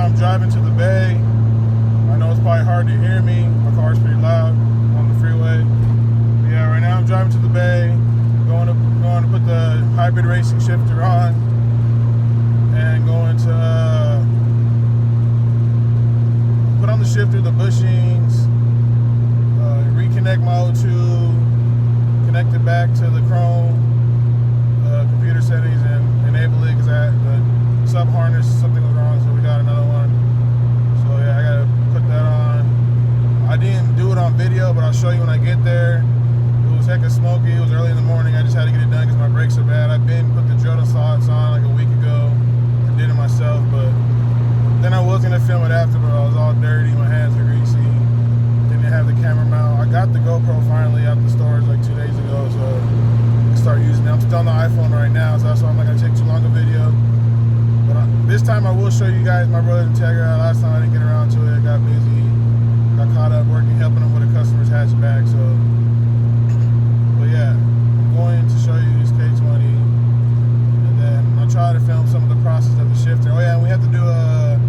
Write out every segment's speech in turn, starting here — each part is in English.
I'm driving to the bay. I know it's probably hard to hear me. My car's pretty loud on the freeway. But yeah, right now I'm driving to the bay, going to put the hybrid racing shifter on, and going to put on the shifter, the bushings, reconnect my O2, connect it back to the Chrome computer settings, and enable it because the sub harness, something was wrong, so we got another one. So yeah, I gotta put that on. I didn't do it on video, but I'll show you when I get there. It was hecka smoky. It was early in the morning. I just had to get it done because my brakes are bad. I've been put the Jordan Socks on like a week ago. I did it myself, but then I was gonna film it after, but I was all dirty. My hands are greasy. Didn't have the camera mount. I got the GoPro finally out the stores like 2 days ago, so I can start using it. I'm still on the iPhone right now, so that's why I'm not gonna take too long a video. But this time I will show you guys my brother's Integra. Last time I didn't get around to it. I got busy. Got caught up working, helping them with a customer's hatchback. So, but yeah, I'm going to show you this K20, and then I'll try to film some of the process of the shifter. Oh yeah, and we have to do a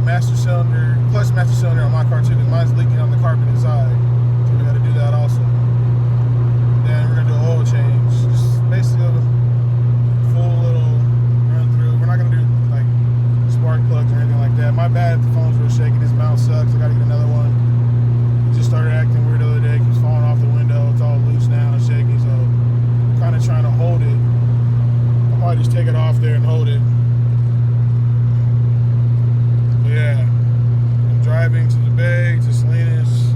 master cylinder, clutch master cylinder on my car too, because mine's leaking on the carpet inside. So we got to do that also. Then we're gonna do an oil change, just basically a full little run through. We're not gonna do like spark plugs or anything like that. My bad, the phone's real shaky. This mount sucks. I gotta get another one. It just started acting weird the other day. It keeps falling off the window. It's all loose now and shaky. So I'm kind of trying to hold it. I'll probably just take it off there and hold it. But yeah, I'm driving to the bay, to Salinas.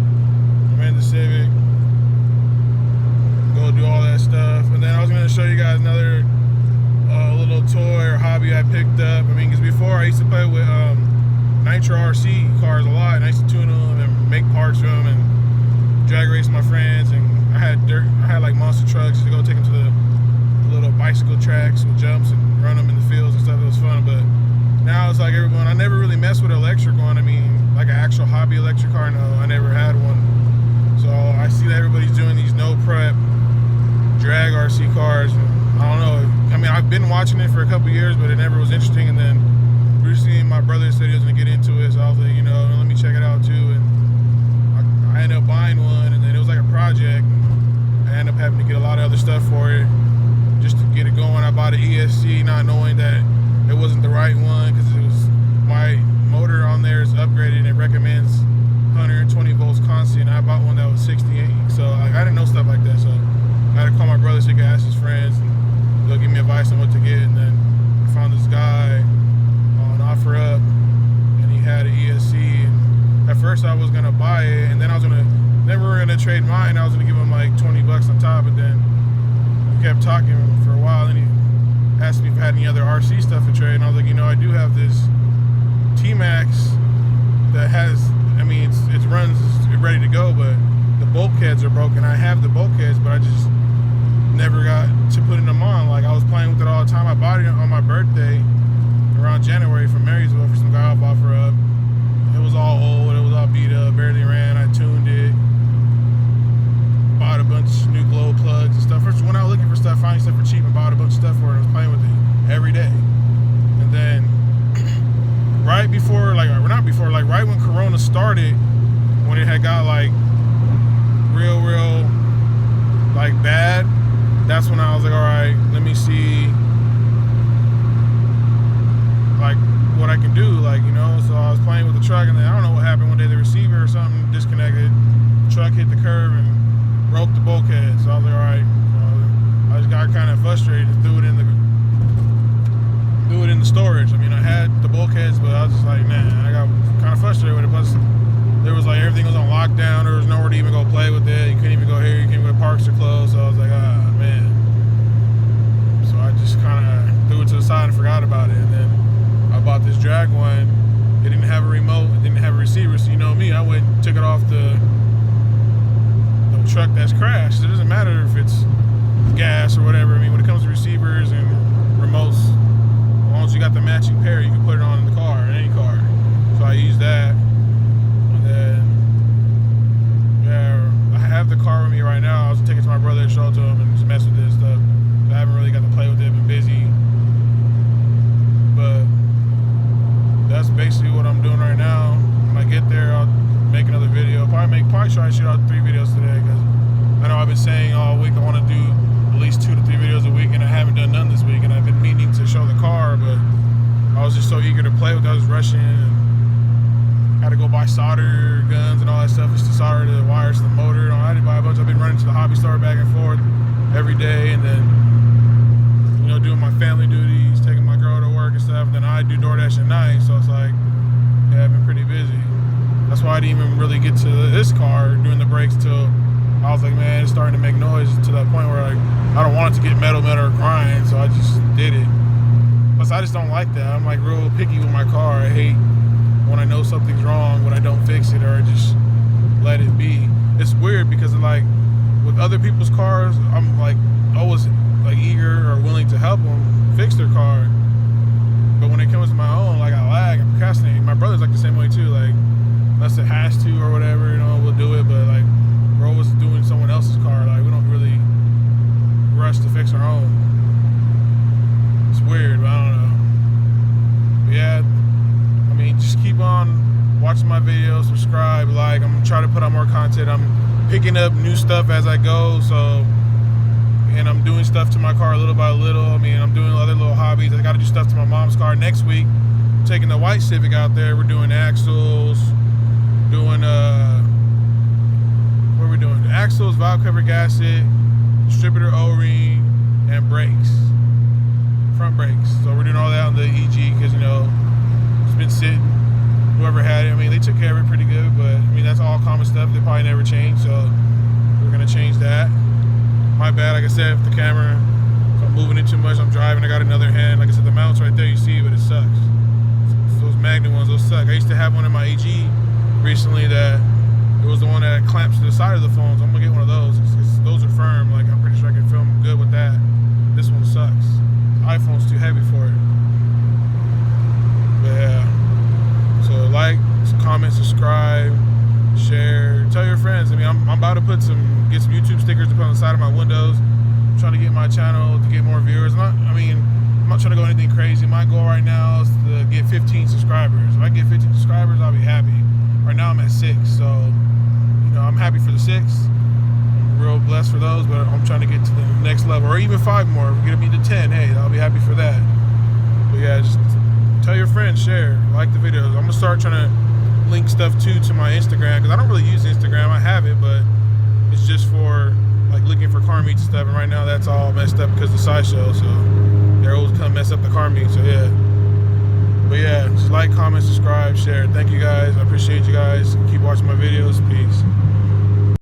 I'm in the Civic. Go do all that stuff, and then I was gonna show you guys another little toy or hobby I picked up. I mean, because before I used to play with Nitro RC cars a lot, and I used to tune them and make parts from them and drag race my friends. And I had like monster trucks to go take them to the little bicycle tracks with jumps and run them in the fields and stuff. It was fun, but now it's like everyone. I never really messed with an electric one. I mean, like an actual hobby electric car. No, I never had one. So I see that everybody's doing these no prep drag RC cars. I don't know. I mean, I've been watching it for a couple years, but it never was interesting. And then recently, my brother said he was gonna get into it, so I was like, let me check it out too. And I ended up buying one, and then it was like a project. I ended up having to get a lot of other stuff for it just to get it going. I bought an ESC, not knowing that it wasn't the right one because it was my motor on there is upgraded and it recommends 120 volts constant. I bought one that was 68, so I didn't know stuff like that. So I had to call my brother so he could ask his friends and they'll give me advice on what to get. And then I found this guy on OfferUp, and he had an ESC. And at first I was gonna buy it, and then we were gonna trade mine. I was gonna give him like 20 bucks on top, but then we kept talking for a while. And he asked me if I had any other RC stuff to trade, and I was like, I do have this T-Max that has, I mean, it runs, it's ready to go, but the bulkheads are broken. I have the bulkheads, but I just never got to putting them on. Like, I was playing with it all the time. I bought it on my birthday around January from Marysville for some guy off OfferUp. It was all old, it was all beat up, barely ran. I tuned it, bought a bunch of new glow plugs and stuff. First, went out looking for stuff, finding stuff for cheap, and bought a bunch of stuff for it. I was playing with it every day. And then right when Corona started, when it had got like real like bad, that's when I was like, all right, let me see like what I can do, so I was playing with the truck, and then I don't know what happened one day, the receiver or something disconnected, truck hit the curb and broke the bulkhead. So I was like, all right, I just got kind of frustrated and threw it in the storage. I mean, I had the bulkheads, but I was just like, man, I got kind of frustrated with it. Plus, there was like, everything was on lockdown. There was nowhere to even go play with it. You couldn't even go here. You can't go to parks are closed. So I was like, man. So I just kind of threw it to the side and forgot about it. And then I bought this drag one. It didn't have a remote. It didn't have a receiver. So you know me, I went and took it off the truck that's crashed. It doesn't matter if it's gas or whatever. I mean, when it comes to receivers and remotes, as long as you got the matching pair, you can put it on in the car, in any car. So I used that. And then, yeah, I have the car with me right now. I was taking it to my brother to show it to him and just mess with this stuff. I haven't really got to play with it. I've been busy. But all week. I want to do at least 2 to 3 videos a week, and I haven't done none this week. And I've been meaning to show the car, but I was just so eager to play with it. I was rushing and had to go buy solder guns and all that stuff just to solder the wires to the motor. I had to buy a bunch. I've been running to the hobby store back and forth every day, and then, you know, doing my family duties, taking my girl to work and stuff. Then I do DoorDash at night, so it's like, yeah, I've been pretty busy. That's why I didn't even really get to this car doing the brakes till I was like, man, it's starting to make noise to that point where like I don't want it to get metal or crying, so I just did it. Plus, I just don't like that. I'm like real picky with my car. I hate when I know something's wrong, when I don't fix it or just let it be. It's weird because like with other people's cars, I'm like always like eager or willing to help them fix their car. But when it comes to my own, like I lag and procrastinate. My brother's like the same way too. Like unless it has to or whatever, you know, we'll do it. But like we're always doing someone else's car. Like we don't really rush to fix our own. It's weird, but I don't know. But yeah, I mean, just keep on watching my videos, subscribe, like. I'm trying to put out more content. I'm picking up new stuff as I go, and I'm doing stuff to my car little by little. I mean, I'm doing other little hobbies. I got to do stuff to my mom's car next week. I'm taking the white Civic out there. We're doing axles, doing what are we doing? Axles, valve cover gasket, distributor O-ring, and brakes, front brakes. So we're doing all that on the EG because, you know, it's been sitting. Whoever had it, I mean, they took care of it pretty good, but I mean, that's all common stuff. They probably never changed, so we're gonna change that. My bad, like I said, if the camera, if I'm moving it too much, I'm driving, I got another hand. Like I said, the mount's right there, you see, but it sucks. Those magnet ones, those suck. I used to have one in my AG recently that it was the one that clamps to the side of the phone, so I'm gonna get one of those. Those are firm, like I'm pretty sure I can film good with that. This one sucks. The iPhone's too heavy for it. But yeah. So like, comment, subscribe, share, tell your friends. I mean, I'm about to get some YouTube stickers to put on the side of my windows. I'm trying to get my channel to get more viewers. I'm not trying to go anything crazy. My goal right now is to get 15 subscribers. If I get 15 subscribers, I'll be happy. Right now I'm at 6, so you know, I'm happy for the 6. I'm real blessed for those, but I'm trying to get to the next level, or even 5 more. If we get me to 10, hey, I'll be happy for that. But yeah, just tell your friends, share, like the videos. I'm gonna start trying to link stuff to my Instagram, because I don't really use Instagram. I have it, but it's just for like looking for car meets and stuff. And right now that's all messed up because of the SciShow, so they're always come mess up the car meet. So yeah, but yeah, just like, comment, subscribe, share. Thank you guys. I appreciate you guys. Keep watching my videos. Peace.